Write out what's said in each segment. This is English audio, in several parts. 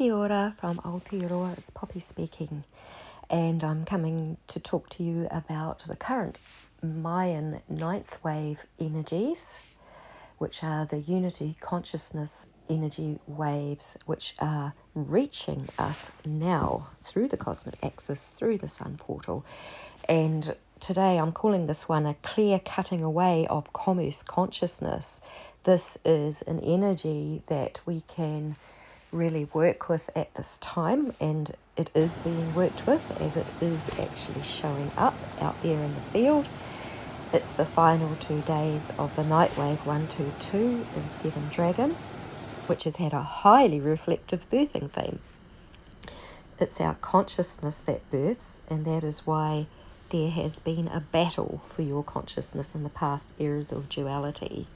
Kia ora from Aotearoa, it's Poppy speaking, and I'm coming to talk to you about the current Mayan ninth wave energies, which are the unity consciousness energy waves, which are reaching us now through the cosmic axis, through the sun portal. And today I'm calling this one a clear cutting away of commerce consciousness. This is an energy that we can really work with at this time, and it is being worked with as it is actually showing up out there in the field. It's the final 2 days of the NIGHTWAVE 122 in 7 Dragon, which has had a highly reflective birthing theme. It's our consciousness that births, and that is why there has been a battle for your consciousness in the past eras of duality.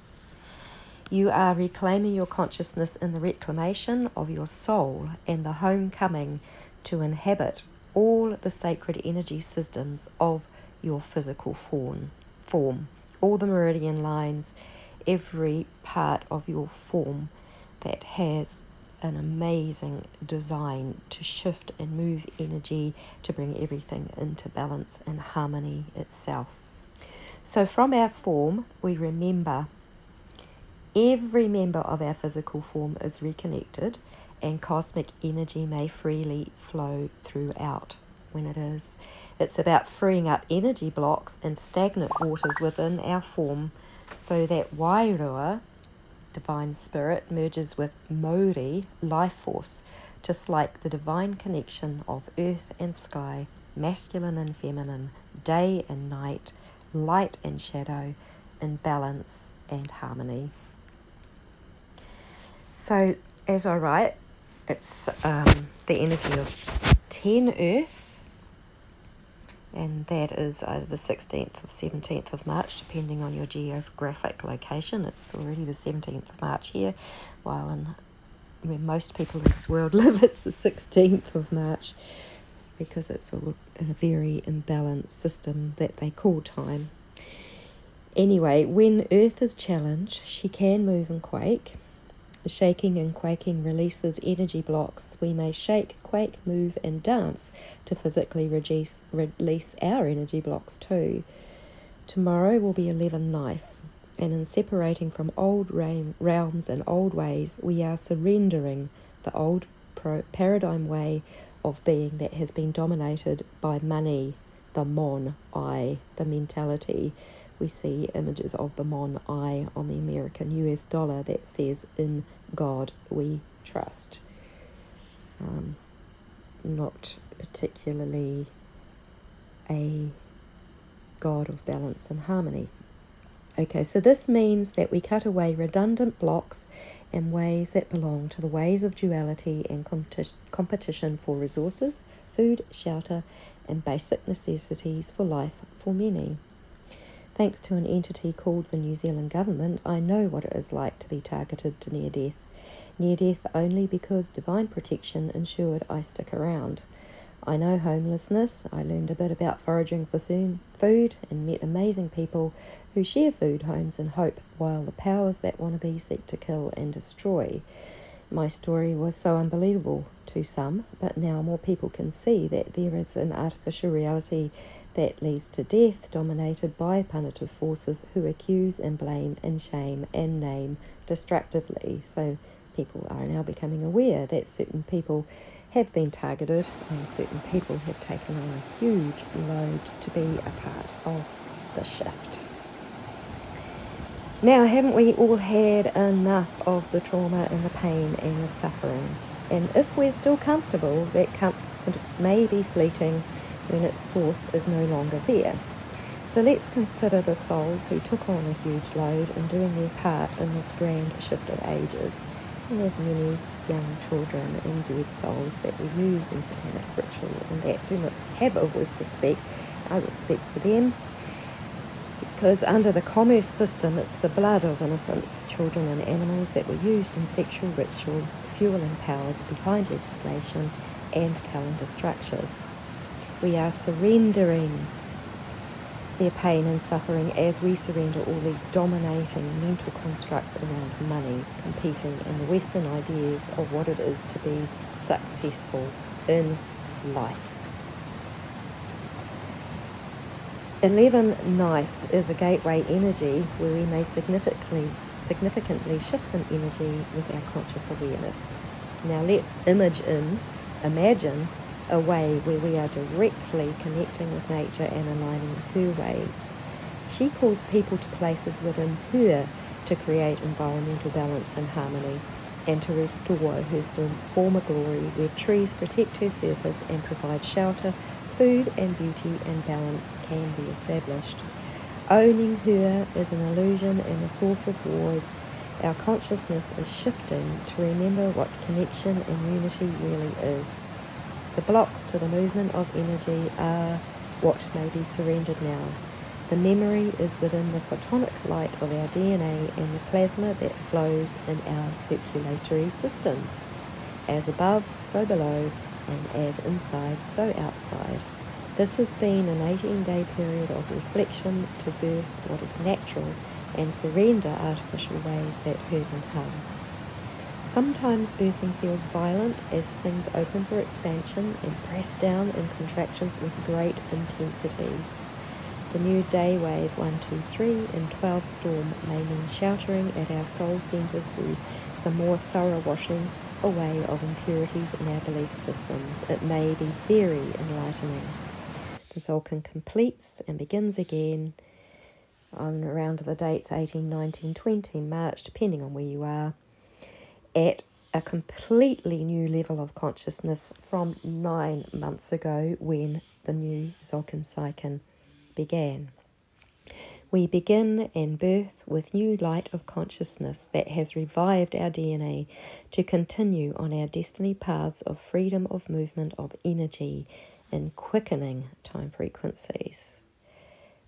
You are reclaiming your consciousness in the reclamation of your soul and the homecoming to inhabit all the sacred energy systems of your physical form, all the meridian lines, every part of your form that has an amazing design to shift and move energy to bring everything into balance and harmony itself. So from our form, we remember every member of our physical form is reconnected, and cosmic energy may freely flow throughout when it is. It's about freeing up energy blocks and stagnant waters within our form so that wairua, divine spirit, merges with mauri, life force, just like the divine connection of earth and sky, masculine and feminine, day and night, light and shadow, in balance and harmony. So, as I write, it's the energy of 10 Earth, and that is either the 16th or 17th of March, depending on your geographic location. It's already the 17th of March here, while where most people in this world live, it's the 16th of March, because it's all in a very imbalanced system that they call time. Anyway, when Earth is challenged, she can move and quake. Shaking and quaking releases energy blocks. We may shake, quake, move and dance to physically release our energy blocks too. Tomorrow will be 11/9, and in separating from old realms and old ways, we are surrendering the old paradigm way of being that has been dominated by money, the mon I, the mentality. We see images of the mon I on the American US dollar that says, "In God we trust." Not particularly a God of balance and harmony. Okay, so this means that we cut away redundant blocks and ways that belong to the ways of duality and competition for resources, food, shelter, and basic necessities for life for many. Thanks to an entity called the New Zealand government, I know what it is like to be targeted to near death. Near death only because divine protection ensured I stick around. I know homelessness. I learned a bit about foraging for food and met amazing people who share food, homes and hope, while the powers that want to be seek to kill and destroy. My story was so unbelievable to some, but now more people can see that there is an artificial reality that leads to death, dominated by punitive forces who accuse and blame and shame and name destructively. So people are now becoming aware that certain people have been targeted and certain people have taken on a huge load to be a part of the shift. Now, haven't we all had enough of the trauma and the pain and the suffering? And if we're still comfortable, that comfort may be fleeting when its source is no longer there. So let's consider the souls who took on a huge load and doing their part in this grand shift of ages. And there's many young children and dead souls that we use in satanic ritual and that do not have a voice to speak. I will speak for them, because under the commerce system, it's the blood of innocents, children and animals that were used in sexual rituals, fueling powers behind legislation and calendar structures. We are surrendering their pain and suffering as we surrender all these dominating mental constructs around money, competing in the Western ideas of what it is to be successful in life. 11 ninth is a gateway energy where we may significantly shift some energy with our conscious awareness. Now let's imagine a way where we are directly connecting with nature and aligning with her ways. She calls people to places within her to create environmental balance and harmony, and to restore her former glory where trees protect her surface and provide shelter, food and beauty and balance can be established. Owning her is an illusion and a source of wars. Our consciousness is shifting to remember what connection and unity really is. The blocks to the movement of energy are what may be surrendered now. The memory is within the photonic light of our DNA and the plasma that flows in our circulatory systems. As above, so below, and as inside, so outside. This has been an 18-day period of reflection to birth what is natural and surrender artificial ways that hurt and harm. Sometimes birthing feels violent as things open for expansion and press down in contractions with great intensity. The new day wave 1, 2, 3 and 12 storm may mean sheltering at our soul centers through some more thorough washing away of impurities in our belief systems. It may be very enlightening. The Zolkin completes and begins again on around the dates 18, 19, 20 March, depending on where you are, at a completely new level of consciousness from 9 months ago when the new Zolkin cycle began. We begin and birth with new light of consciousness that has revived our DNA to continue on our destiny paths of freedom of movement of energy in quickening time frequencies.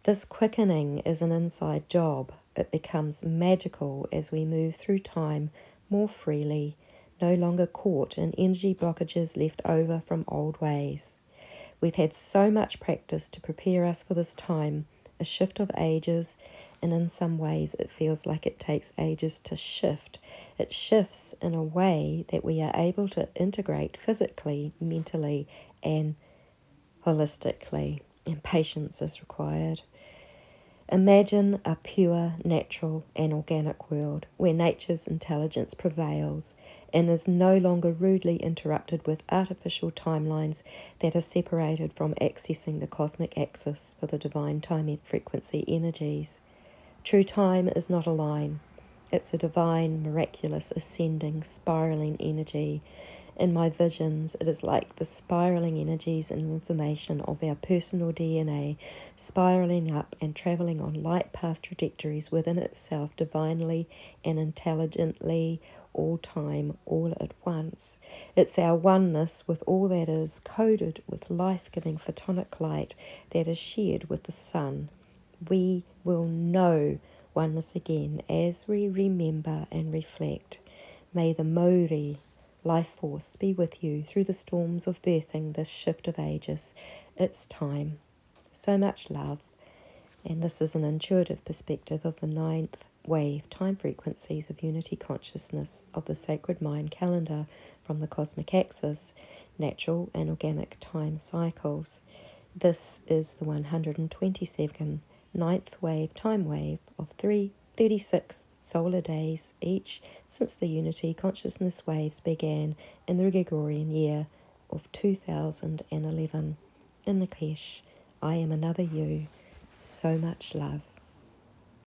This quickening is an inside job. It becomes magical as we move through time more freely, no longer caught in energy blockages left over from old ways. We've had so much practice to prepare us for this time, a shift of ages, and in some ways it feels like it takes ages to shift. It shifts in a way that we are able to integrate physically, mentally, and holistically, and patience is required. Imagine a pure, natural and organic world where nature's intelligence prevails and is no longer rudely interrupted with artificial timelines that are separated from accessing the cosmic axis for the divine time and frequency energies. True time is not a line. It's a divine, miraculous, ascending, spiraling energy. In my visions, it is like the spiraling energies and information of our personal DNA, spiraling up and travelling on light path trajectories within itself divinely and intelligently, all time, all at once. It's our oneness with all that is, coded with life-giving photonic light that is shared with the sun. We will know oneness again as we remember and reflect. May the mauri life force be with you through the storms of birthing this shift of ages. It's time. So much love. And this is an intuitive perspective of the 9th wave time frequencies of unity consciousness of the sacred mind calendar from the cosmic axis, natural and organic time cycles. This is the 127th 9th wave time wave of 336 solar days each since the unity consciousness waves began in the Gregorian year of 2011. In the Klesh, I am another you. So much love.